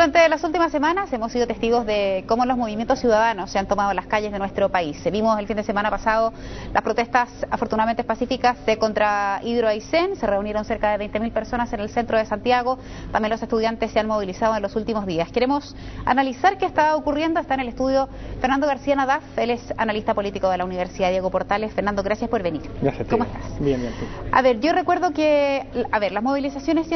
Durante las últimas semanas hemos sido testigos de cómo los movimientos ciudadanos se han tomado las calles de nuestro país. Vimos el fin de semana pasado las protestas afortunadamente pacíficas contra Hidro Aysén. Se reunieron cerca de 20.000 personas en el centro de Santiago. También los estudiantes se han movilizado en los últimos días. Queremos analizar qué está ocurriendo. Está en el estudio Fernando García Nadaf. Él es analista político de la Universidad Diego Portales. Fernando, gracias por venir. Gracias. ¿Cómo estás? Bien, bien. A ver, yo recuerdo que, las movilizaciones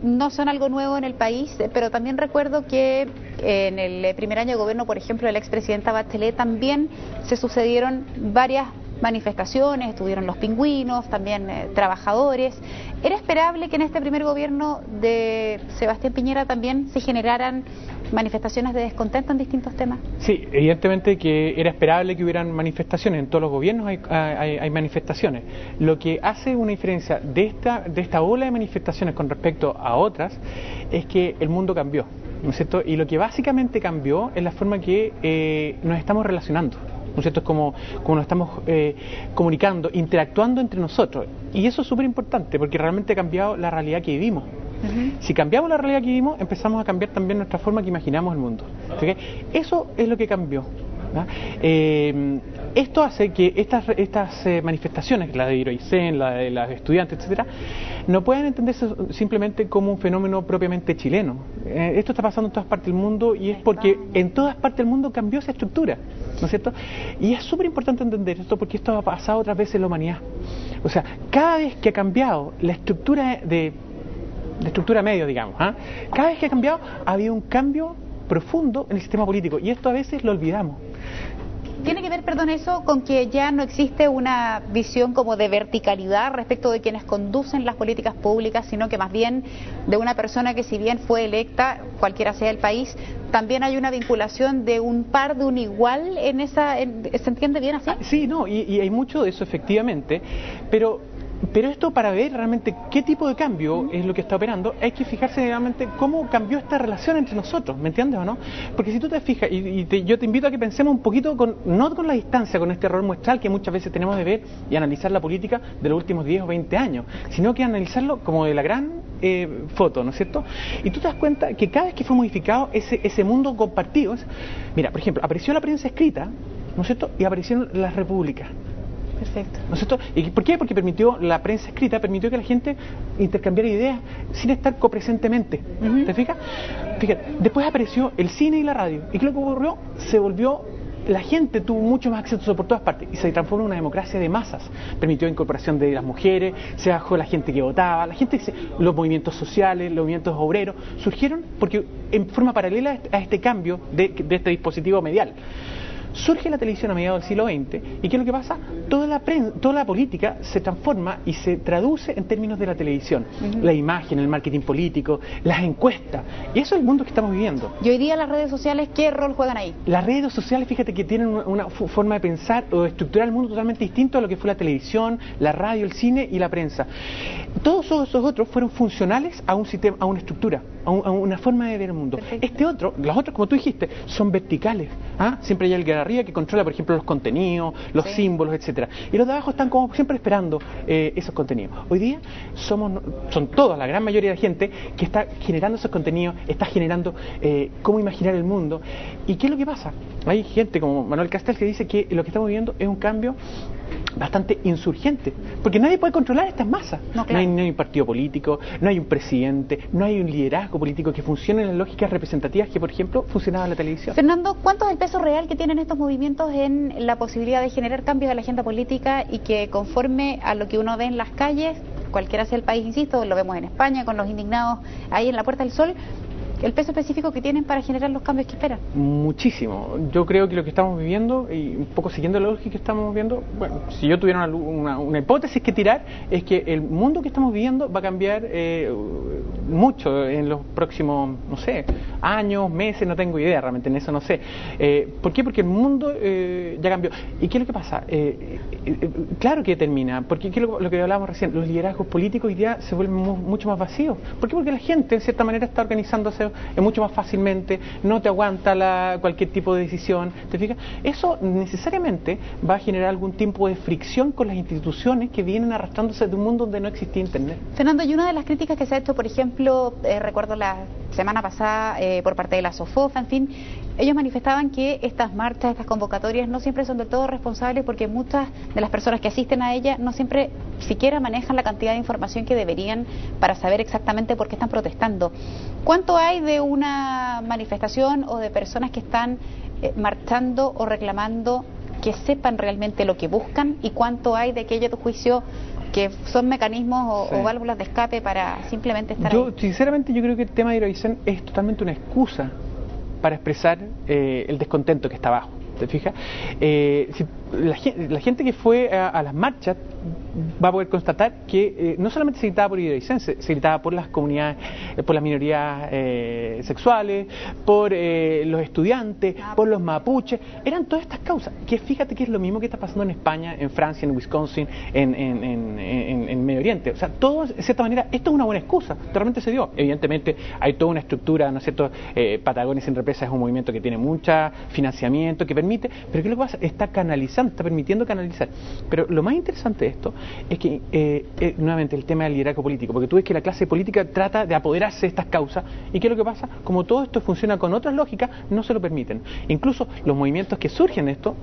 no son algo nuevo en el país, pero también recuerdo que en el primer año de gobierno, por ejemplo, de la expresidenta Bachelet, también se sucedieron varias manifestaciones, estuvieron los pingüinos, también trabajadores. ¿Era esperable que en este primer gobierno de Sebastián Piñera también se generaran manifestaciones de descontento en distintos temas? Sí, evidentemente que era esperable que hubieran manifestaciones. En todos los gobiernos hay manifestaciones. Lo que hace una diferencia de esta ola de manifestaciones con respecto a otras es que el mundo cambió, ¿no es cierto? Y lo que básicamente cambió es la forma que nos estamos relacionando, ¿no es cierto? Es como nos estamos comunicando, interactuando entre nosotros. Y eso es súper importante porque realmente ha cambiado la realidad que vivimos. Si cambiamos la realidad que vivimos, empezamos a cambiar también nuestra forma que imaginamos el mundo. ¿Okay? Eso es lo que cambió. Esto hace que estas manifestaciones, la de Hidro Aysén, la de los estudiantes, etcétera, no puedan entenderse simplemente como un fenómeno propiamente chileno. Esto está pasando en todas partes del mundo y es porque en todas partes del mundo cambió esa estructura, ¿no es cierto? Y es súper importante entender esto porque esto ha pasado otras veces en la humanidad. O sea, cada vez que ha cambiado la estructura de estructura medio, digamos, cada vez que ha cambiado ha habido un cambio profundo en el sistema político y esto a veces lo olvidamos. ¿Tiene que ver, perdón, eso con que ya no existe una visión como de verticalidad respecto de quienes conducen las políticas públicas, sino que más bien de una persona que si bien fue electa, cualquiera sea el país, también hay una vinculación de un par, de un igual en esa... ¿Se entiende bien así? Sí, no, y hay mucho de eso efectivamente, pero esto, para ver realmente qué tipo de cambio es lo que está operando, hay que fijarse realmente cómo cambió esta relación entre nosotros, ¿me entiendes o no? Porque si tú te fijas, yo te invito a que pensemos un poquito, no con la distancia, con este error muestral que muchas veces tenemos de ver y analizar la política de los últimos 10 o 20 años, sino que analizarlo como de la gran foto, ¿no es cierto? Y tú te das cuenta que cada vez que fue modificado ese mundo compartido, mira, por ejemplo, apareció la prensa escrita, ¿no es cierto? Y aparecieron las repúblicas. Perfecto. ¿No es cierto? ¿Y por qué? Porque la prensa escrita permitió que la gente intercambiara ideas sin estar copresentemente. ¿Te fijas? Fíjate, después apareció el cine y la radio. ¿Y qué es lo que ocurrió? La gente tuvo mucho más acceso por todas partes y se transformó en una democracia de masas. Permitió incorporación de las mujeres, se bajó la gente que votaba, los movimientos sociales, los movimientos obreros, surgieron porque en forma paralela a este cambio de este dispositivo medial. Surge la televisión a mediados del siglo XX y ¿qué es lo que pasa? Toda la política se transforma y se traduce en términos de la televisión, la imagen, el marketing político, las encuestas, y eso es el mundo que estamos viviendo. Y hoy día las redes sociales, ¿qué rol juegan ahí? Las redes sociales, fíjate que tienen una forma de pensar o de estructurar el mundo totalmente distinto a lo que fue la televisión, la radio, el cine y la prensa. Todos esos otros fueron funcionales a un sistema, a una estructura, a una forma de ver el mundo. Perfecto. Los otros, como tú dijiste, son verticales. Siempre hay alguien arriba que controla, por ejemplo, los contenidos, los símbolos, etcétera. Y los de abajo están como siempre esperando esos contenidos. Hoy día son todos, la gran mayoría de gente que está generando esos contenidos, está generando cómo imaginar el mundo. ¿Y qué es lo que pasa? Hay gente como Manuel Castells que dice que lo que estamos viviendo es un cambio bastante insurgente, porque nadie puede controlar estas masas. No, claro. No hay un partido político, no hay un presidente, no hay un liderazgo político que funcione en las lógicas representativas que, por ejemplo, funcionaba en la televisión. Fernando, ¿cuánto es el peso real que tienen estos movimientos en la posibilidad de generar cambios en la agenda política y que conforme a lo que uno ve en las calles, cualquiera sea el país, insisto, lo vemos en España con los indignados ahí en la Puerta del Sol, el peso específico que tienen para generar los cambios que esperan? Muchísimo. Yo creo que lo que estamos viviendo, y un poco siguiendo la lógica que estamos viendo, bueno, si yo tuviera una hipótesis que tirar, es que el mundo que estamos viviendo va a cambiar mucho en los próximos, no sé, años, meses, no tengo idea, realmente en eso no sé. ¿Por qué? Porque el mundo ya cambió. ¿Y qué es lo que pasa? Claro que termina, porque ¿qué es lo que hablábamos recién? Los liderazgos políticos hoy día se vuelven mucho más vacíos. ¿Por qué? Porque la gente, en cierta manera, está organizándose mucho más fácilmente, no te aguanta cualquier tipo de decisión, ¿te fijas? Eso necesariamente va a generar algún tipo de fricción con las instituciones que vienen arrastrándose de un mundo donde no existía Internet. Fernando, y una de las críticas que se ha hecho, por ejemplo, recuerdo semana pasada por parte de la SOFOFA, en fin, ellos manifestaban que estas marchas, estas convocatorias no siempre son del todo responsables porque muchas de las personas que asisten a ellas no siempre siquiera manejan la cantidad de información que deberían para saber exactamente por qué están protestando. ¿Cuánto hay de una manifestación o de personas que están marchando o reclamando que sepan realmente lo que buscan, y cuánto hay de aquello, a tu juicio, que son mecanismos o válvulas de escape para simplemente estar ahí? Sinceramente, yo creo que el tema de Eurovisión es totalmente una excusa para expresar el descontento que está abajo. ¿Te fijas? Si la gente que fue a las marchas va a poder constatar que no solamente se gritaba por Eurovisión, se gritaba por las comunidades, por las minorías sexuales, por los estudiantes, por los mapuches. Eran todas estas causas, que fíjate que es lo mismo que está pasando en España, en Francia, en Wisconsin, en Medio Oriente. O sea, todo, de cierta manera, esto es una buena excusa, realmente se dio. Evidentemente hay toda una estructura, ¿no es cierto? Patagonia Sin Represas es un movimiento que tiene mucho financiamiento, que permite, pero ¿qué es lo que pasa? Está canalizando, está permitiendo canalizar. Pero lo más interesante de esto es que, nuevamente, el tema del liderazgo político, porque tú ves que la clase política trata de apoderarse de estas causas, y ¿qué es lo que pasa? Como todo esto funciona con otras lógicas, no se lo permiten. Incluso los movimientos que surgen de esto,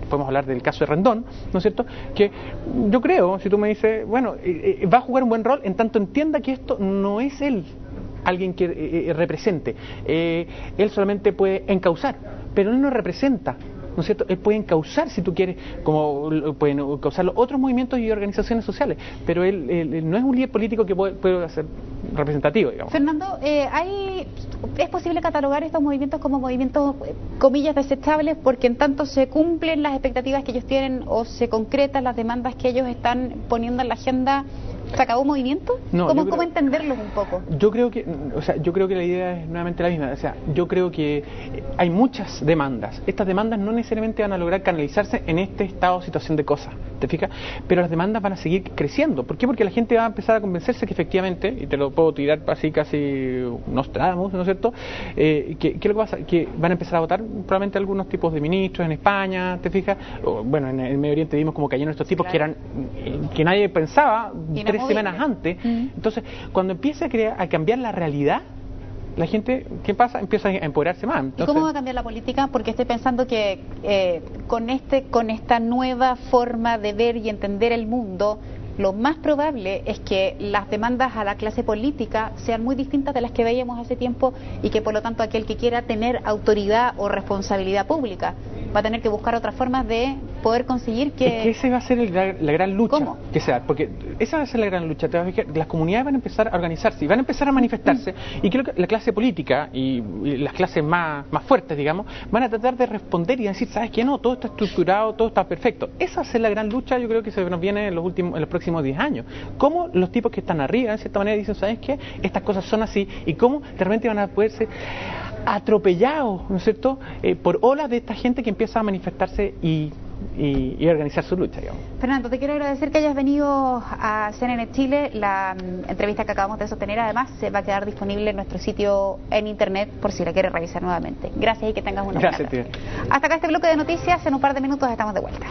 podemos hablar del caso de Rendón, ¿no es cierto?, que yo creo, si tú me dices, bueno, va a jugar un buen rol en tanto entienda que esto no es él alguien que represente, él solamente puede encauzar, pero él no representa, ¿no es cierto? Él puede encauzar, si tú quieres, como pueden encauzar otros movimientos y organizaciones sociales, pero él no es un líder político que puede ser representativo, digamos. Fernando, ¿es posible catalogar estos movimientos como movimientos, comillas, desechables, porque en tanto se cumplen las expectativas que ellos tienen o se concretan las demandas que ellos están poniendo en la agenda? ¿Se acabó un movimiento? No, ¿Cómo entenderlos un poco? Yo creo que la idea es nuevamente la misma. O sea, yo creo que hay muchas demandas. Estas demandas no necesariamente van a lograr canalizarse en este estado o situación de cosas, ¿te fijas? Pero las demandas van a seguir creciendo. ¿Por qué? Porque la gente va a empezar a convencerse que efectivamente, y te lo puedo tirar así casi Nostradamus, ¿no es cierto? ¿Qué es lo que pasa? Que van a empezar a votar probablemente algunos tipos de ministros en España, ¿te fijas? Bueno, en el Medio Oriente vimos como cayeron estos tipos, claro, que nadie pensaba 3 semanas antes. Entonces, cuando empieza a cambiar la realidad, la gente, ¿qué pasa? Empieza a empoderarse más. Entonces, ¿y cómo va a cambiar la política? Porque estoy pensando que con esta nueva forma de ver y entender el mundo, lo más probable es que las demandas a la clase política sean muy distintas de las que veíamos hace tiempo, y que por lo tanto aquel que quiera tener autoridad o responsabilidad pública va a tener que buscar otras formas de poder conseguir que... Es que esa va a ser la gran lucha. ¿Cómo? Que sea, porque esa va a ser la gran lucha. Te vas a fijar, las comunidades van a empezar a organizarse y van a empezar a manifestarse, y creo que la clase política y las clases más fuertes, digamos, van a tratar de responder y decir, ¿sabes qué? No, todo está estructurado, todo está perfecto. Esa va a ser la gran lucha, yo creo que se nos viene en los próximos 10 años. Cómo los tipos que están arriba, de cierta manera, dicen, ¿sabes qué? Estas cosas son así, y cómo de repente van a poder ser atropellados, ¿no es cierto?, por olas de esta gente que empieza a manifestarse y organizar su lucha, digamos. Fernando, te quiero agradecer que hayas venido a CNN Chile. La entrevista que acabamos de sostener, además, se va a quedar disponible en nuestro sitio en internet por si la quieres revisar nuevamente. Gracias y que tengas una buena tarde. Gracias, tío. Hasta acá este bloque de noticias. En un par de minutos estamos de vuelta.